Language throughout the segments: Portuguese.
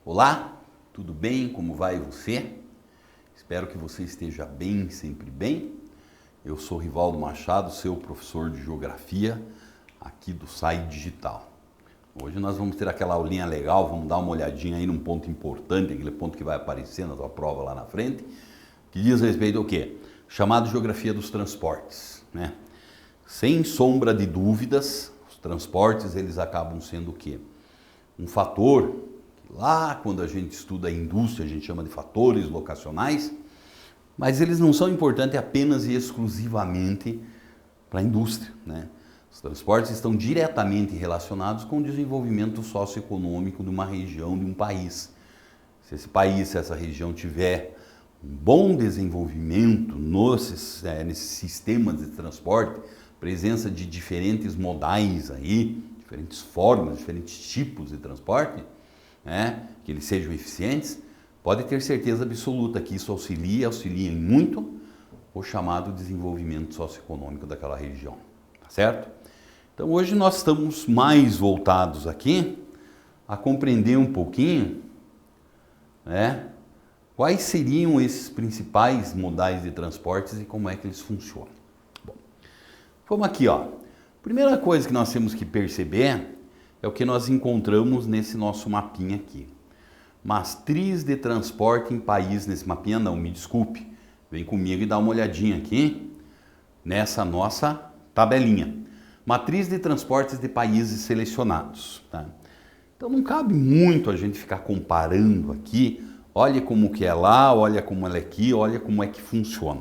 Olá, tudo bem? Como vai você? Espero que você esteja bem, sempre bem. Eu sou Rivaldo Machado, seu professor de Geografia aqui do SAI Digital. Hoje nós vamos ter aquela aulinha legal, vamos dar uma olhadinha aí num ponto importante, aquele ponto que vai aparecer na tua prova lá na frente, que diz respeito ao quê? Chamado Geografia dos Transportes, né? Sem sombra de dúvidas, os transportes eles acabam sendo o quê? Um fator que lá quando a gente estuda a indústria a gente chama de fatores locacionais, mas eles não são importantes apenas e exclusivamente para a indústria, né? Os transportes estão diretamente relacionados com o desenvolvimento socioeconômico de uma região, de um país. Se esse país, se essa região tiver um bom desenvolvimento nesses sistemas de transporte, presença de diferentes modais aí, diferentes formas, diferentes tipos de transporte, né, que eles sejam eficientes, pode ter certeza absoluta que isso auxilia em muito o chamado desenvolvimento socioeconômico daquela região, tá certo? Então hoje nós estamos mais voltados aqui a compreender um pouquinho, né, quais seriam esses principais modais de transportes e como é que eles funcionam. Bom, vamos aqui, ó. Primeira coisa que nós temos que perceber é o que nós encontramos nesse nosso mapinha aqui. Matriz de transporte em país, nesse mapinha não, me desculpe. Vem comigo e dá uma olhadinha aqui nessa nossa tabelinha. Matriz de transportes de países selecionados, tá? Então não cabe muito a gente ficar comparando aqui, olha como que é lá, olha como ela é aqui, olha como é que funciona.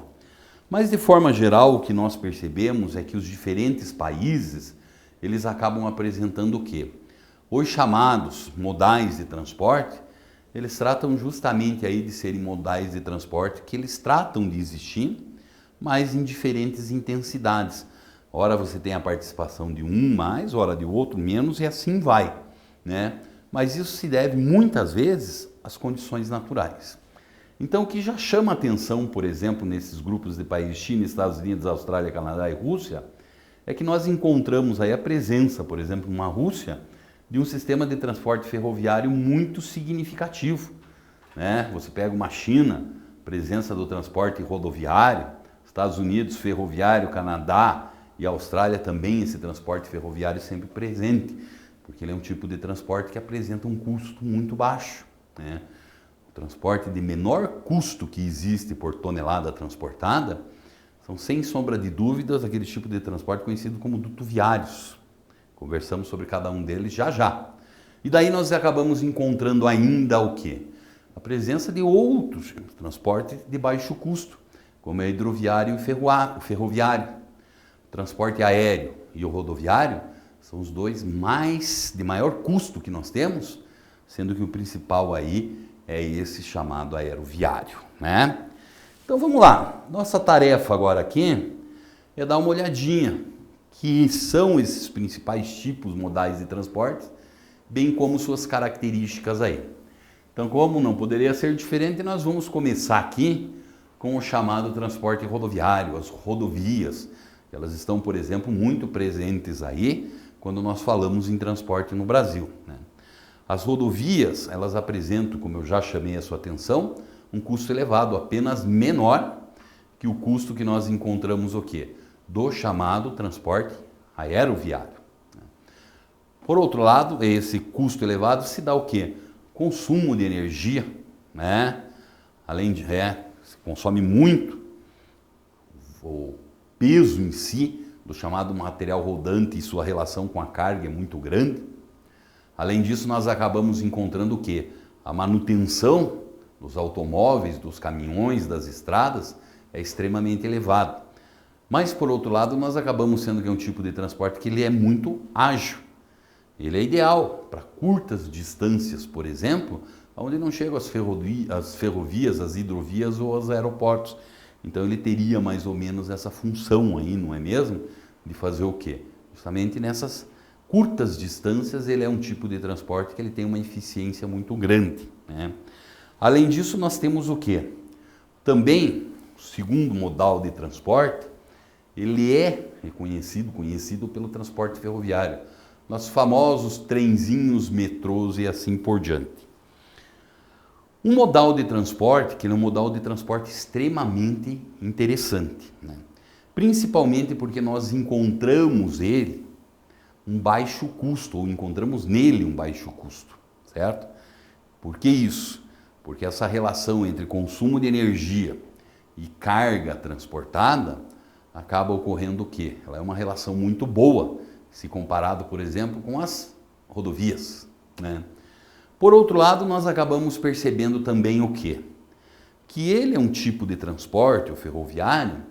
Mas de forma geral o que nós percebemos é que os diferentes países, eles acabam apresentando o quê? Os chamados modais de transporte, eles tratam justamente aí de serem modais de transporte que eles tratam de existir, mas em diferentes intensidades. Ora você tem a participação de um mais, ora de outro menos e assim vai, né? Mas isso se deve muitas vezes às condições naturais. Então o que já chama atenção, por exemplo, nesses grupos de países China, Estados Unidos, Austrália, Canadá e Rússia, é que nós encontramos aí a presença, por exemplo, na Rússia, de um sistema de transporte ferroviário muito significativo, né? Você pega uma China, presença do transporte rodoviário, Estados Unidos, ferroviário, Canadá e Austrália também esse transporte ferroviário sempre presente, porque ele é um tipo de transporte que apresenta um custo muito baixo, né? O transporte de menor custo que existe por tonelada transportada são, sem sombra de dúvidas, aquele tipo de transporte conhecido como dutoviários. Conversamos sobre cada um deles já já. E daí nós acabamos encontrando ainda o quê? A presença de outros transportes de baixo custo, como é o hidroviário e o ferroviário. O transporte aéreo e o rodoviário são os dois de maior custo que nós temos, sendo que o principal aí é esse chamado aeroviário, né? Então vamos lá, nossa tarefa agora aqui é dar uma olhadinha que são esses principais tipos modais de transporte, bem como suas características aí. Então como não poderia ser diferente, nós vamos começar aqui com o chamado transporte rodoviário, as rodovias. Elas estão, por exemplo, muito presentes aí quando nós falamos em transporte no Brasil, né? As rodovias, elas apresentam, como eu já chamei a sua atenção, um custo elevado, apenas menor que o custo que nós encontramos o quê? Do chamado transporte aeroviário. Por outro lado, esse custo elevado se dá o quê? Consumo de energia, né? Além de se consome muito, o peso em si do chamado material rodante e sua relação com a carga é muito grande. Além disso, nós acabamos encontrando o quê? A manutenção dos automóveis, dos caminhões, das estradas é extremamente elevada. Mas, por outro lado, nós acabamos sendo que é um tipo de transporte que ele é muito ágil. Ele é ideal para curtas distâncias, por exemplo, onde não chegam as ferrovias, as hidrovias ou os aeroportos. Então ele teria mais ou menos essa função aí, não é mesmo? De fazer o quê? Justamente nessas curtas distâncias ele é um tipo de transporte que ele tem uma eficiência muito grande, né? Além disso, nós temos o quê? Também, o segundo modal de transporte, ele é conhecido pelo transporte ferroviário. Nossos famosos trenzinhos, metrôs e assim por diante. Um modal de transporte, que ele é um modal de transporte extremamente interessante, né? Principalmente porque nós encontramos ele um baixo custo, ou encontramos nele um baixo custo, certo? Por que isso? Porque essa relação entre consumo de energia e carga transportada acaba ocorrendo o quê? Ela é uma relação muito boa, se comparado, por exemplo, com as rodovias, né? Por outro lado, nós acabamos percebendo também o quê? Que ele é um tipo de transporte, o ferroviário,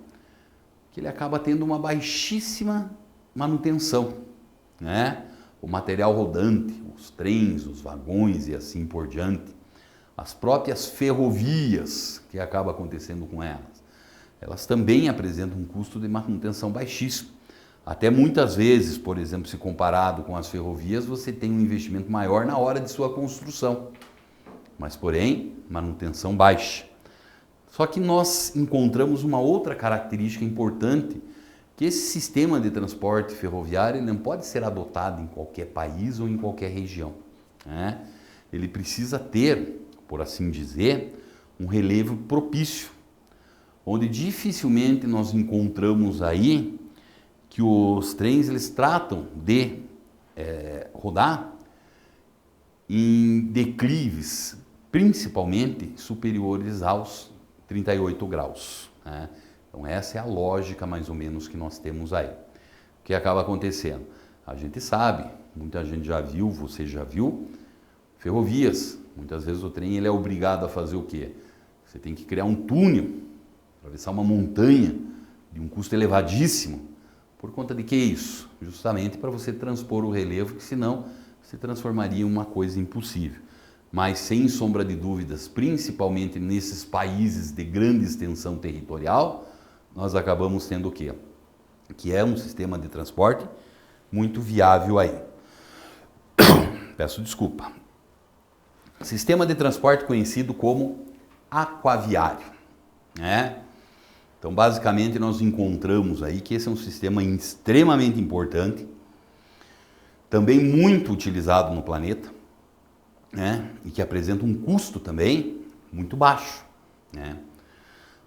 que ele acaba tendo uma baixíssima manutenção, né? O material rodante, os trens, os vagões e assim por diante, as próprias ferrovias, que acaba acontecendo com elas, elas também apresentam um custo de manutenção baixíssimo. Até muitas vezes, por exemplo, se comparado com as ferrovias, você tem um investimento maior na hora de sua construção, mas porém, manutenção baixa. Só que nós encontramos uma outra característica importante, que esse sistema de transporte ferroviário não pode ser adotado em qualquer país ou em qualquer região, né? Ele precisa ter, por assim dizer, um relevo propício, onde dificilmente nós encontramos aí que os trens eles tratam de rodar em declives, principalmente superiores aos 38 graus, né? Então essa é a lógica mais ou menos que nós temos aí. O que acaba acontecendo? A gente sabe, muita gente já viu, você já viu, ferrovias. Muitas vezes o trem ele é obrigado a fazer o quê? Você tem que criar um túnel, atravessar uma montanha de um custo elevadíssimo. Por conta de que isso? Justamente para você transpor o relevo, que senão se transformaria em uma coisa impossível. Mas sem sombra de dúvidas, principalmente nesses países de grande extensão territorial, nós acabamos tendo o quê? Que é um sistema de transporte muito viável aí. Peço desculpa. Sistema de transporte conhecido como aquaviário, né? Então, basicamente, nós encontramos aí que esse é um sistema extremamente importante, também muito utilizado no planeta, né? E que apresenta um custo também muito baixo, né?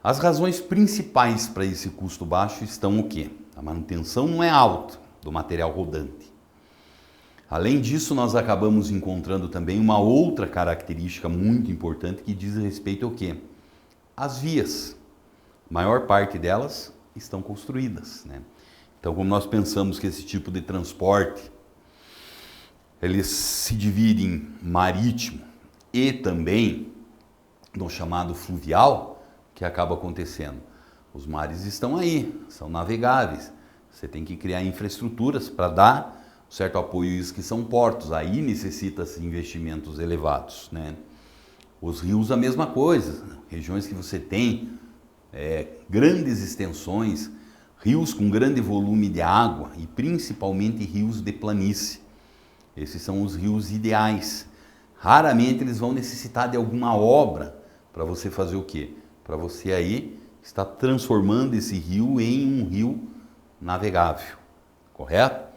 As razões principais para esse custo baixo estão o quê? A manutenção não é alta do material rodante. Além disso, nós acabamos encontrando também uma outra característica muito importante que diz respeito ao quê? As vias. A maior parte delas estão construídas, né? Então, como nós pensamos que esse tipo de transporte ele se divide em marítimo e também no chamado fluvial, que acaba acontecendo? Os mares estão aí, são navegáveis. Você tem que criar infraestruturas para dar certo apoio a isso, que são portos. Aí necessita-se investimentos elevados, né? Os rios a mesma coisa, regiões que você tem grandes extensões, rios com grande volume de água e principalmente rios de planície. Esses são os rios ideais. Raramente eles vão necessitar de alguma obra para você fazer o quê? Para você aí estar transformando esse rio em um rio navegável, correto?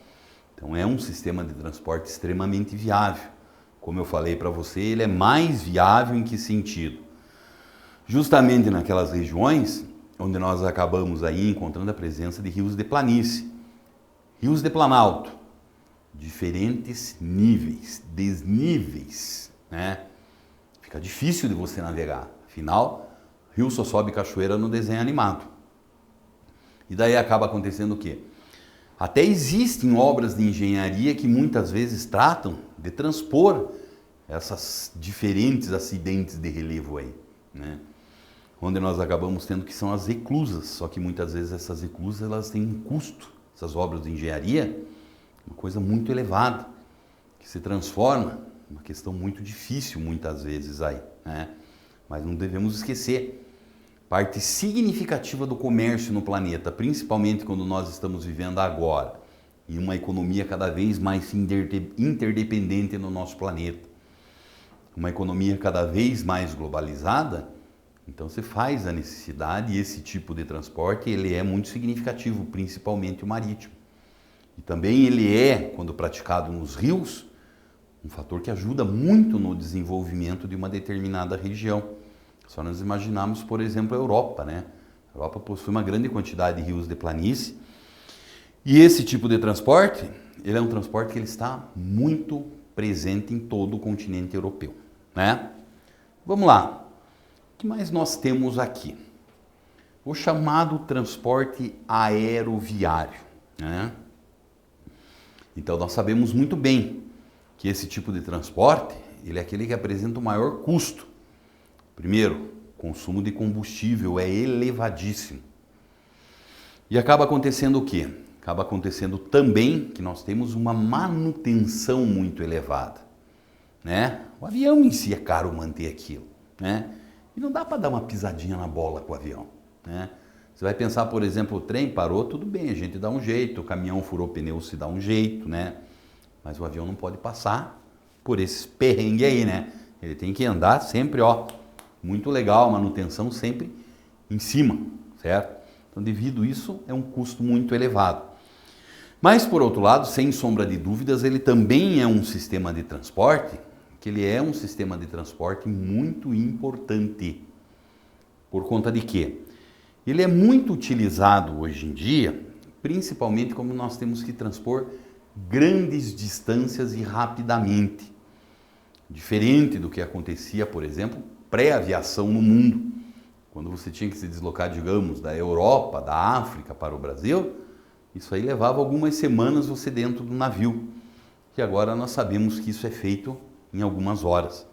Então é um sistema de transporte extremamente viável. Como eu falei para você, ele é mais viável em que sentido? Justamente naquelas regiões onde nós acabamos aí encontrando a presença de rios de planície, rios de planalto, diferentes níveis, desníveis, né? Fica difícil de você navegar. Afinal, rio só sobe cachoeira no desenho animado. E daí acaba acontecendo o quê? Até existem obras de engenharia que muitas vezes tratam de transpor essas diferentes acidentes de relevo aí, né? Onde nós acabamos tendo que são as reclusas, só que muitas vezes essas reclusas elas têm um custo, essas obras de engenharia, uma coisa muito elevada, que se transforma em uma questão muito difícil muitas vezes aí, né? Mas não devemos esquecer, parte significativa do comércio no planeta, principalmente quando nós estamos vivendo agora, em uma economia cada vez mais interdependente no nosso planeta, uma economia cada vez mais globalizada. Então você faz a necessidade e esse tipo de transporte ele é muito significativo, principalmente o marítimo. E também ele é, quando praticado nos rios, Um fator que ajuda muito no desenvolvimento de uma determinada região. Só nós imaginarmos, por exemplo, a Europa, né? A Europa possui uma grande quantidade de rios de planície. E esse tipo de transporte, ele é um transporte que ele está muito presente em todo o continente europeu, né? Vamos lá. O que mais nós temos aqui? O chamado transporte aeroviário, né? Então nós sabemos muito bem que esse tipo de transporte, ele é aquele que apresenta o maior custo. Primeiro, o consumo de combustível é elevadíssimo. E acaba acontecendo o quê? Acaba acontecendo também que nós temos uma manutenção muito elevada, né? O avião em si é caro manter aquilo, né? E não dá para dar uma pisadinha na bola com o avião, né? Você vai pensar, por exemplo, o trem parou, tudo bem, a gente dá um jeito, o caminhão furou pneu, se dá um jeito, né? Mas o avião não pode passar por esses perrengues aí, né? Ele tem que andar sempre, ó, muito legal, manutenção sempre em cima, certo? Então, devido a isso, é um custo muito elevado. Mas, por outro lado, sem sombra de dúvidas, ele também é um sistema de transporte, que ele é um sistema de transporte muito importante. Por conta de quê? Ele é muito utilizado hoje em dia, principalmente como nós temos que transpor grandes distâncias e rapidamente. Diferente do que acontecia, por exemplo, pré-aviação no mundo. Quando você tinha que se deslocar, digamos, da Europa, da África para o Brasil, isso aí levava algumas semanas você dentro do navio. E agora nós sabemos que isso é feito em algumas horas.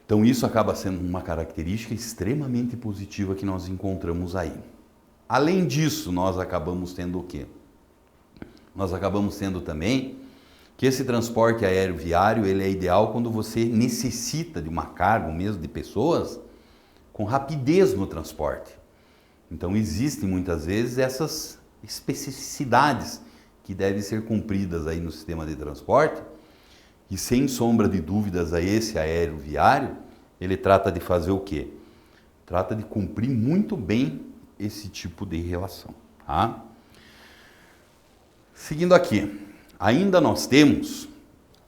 Então isso acaba sendo uma característica extremamente positiva que nós encontramos aí. Além disso, nós acabamos tendo o quê? Nós acabamos tendo também que esse transporte aéreo viário, ele é ideal quando você necessita de uma carga, ou mesmo de pessoas, com rapidez no transporte. Então existem muitas vezes essas especificidades que devem ser cumpridas aí no sistema de transporte. E sem sombra de dúvidas a esse aéreo viário, ele trata de fazer o quê? Trata de cumprir muito bem esse tipo de relação, tá? Seguindo aqui, ainda nós temos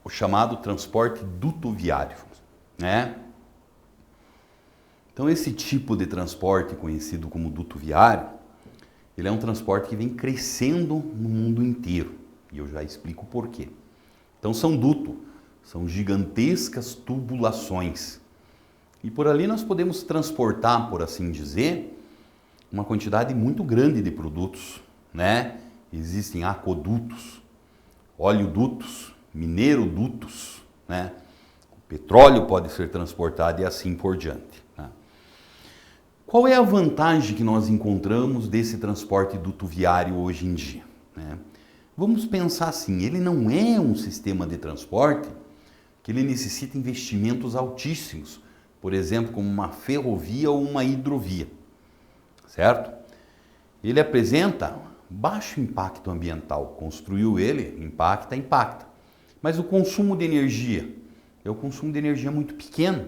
o chamado transporte dutoviário, né? Então esse tipo de transporte conhecido como dutoviário, ele é um transporte que vem crescendo no mundo inteiro, e eu já explico o porquê. Então são gigantescas tubulações. E por ali nós podemos transportar, por assim dizer, uma quantidade muito grande de produtos, né? Existem aquodutos, oleodutos, minerodutos, né? O petróleo pode ser transportado e assim por diante, né? Qual é a vantagem que nós encontramos desse transporte dutoviário hoje em dia, né? Vamos pensar assim, ele não é um sistema de transporte que ele necessita investimentos altíssimos, por exemplo, como uma ferrovia ou uma hidrovia, certo? Ele apresenta baixo impacto ambiental, construiu ele, impacta, mas o consumo de energia é um consumo de energia muito pequeno,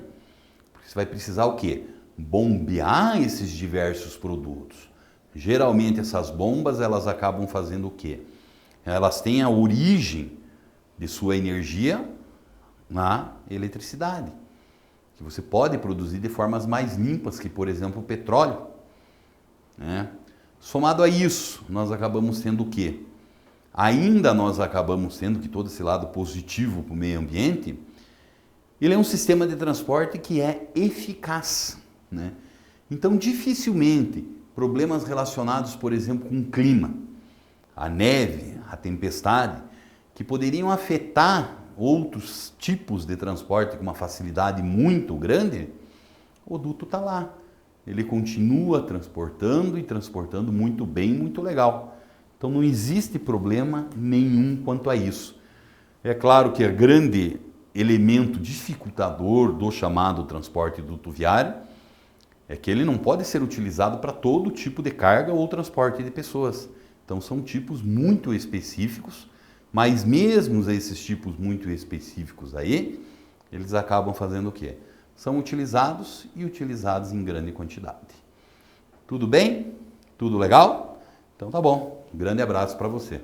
porque você vai precisar o quê? Bombear esses diversos produtos. Geralmente essas bombas, elas acabam fazendo o quê? Elas têm a origem de sua energia na eletricidade, que você pode produzir de formas mais limpas que, por exemplo, o petróleo, né? Somado a isso, nós acabamos tendo o quê? Ainda nós acabamos tendo que todo esse lado positivo para o meio ambiente, ele é um sistema de transporte que é eficaz, né? Então, dificilmente, problemas relacionados, por exemplo, com o clima, a neve, a tempestade, que poderiam afetar outros tipos de transporte com uma facilidade muito grande, o duto está lá. Ele continua transportando e transportando muito bem, muito legal. Então não existe problema nenhum quanto a isso. É claro que é grande elemento dificultador do chamado transporte dutoviário é que ele não pode ser utilizado para todo tipo de carga ou transporte de pessoas. Então são tipos muito específicos, mas mesmo esses tipos muito específicos aí, eles acabam fazendo o quê? São utilizados e utilizados em grande quantidade. Tudo bem? Tudo legal? Então tá bom. Um grande abraço para você.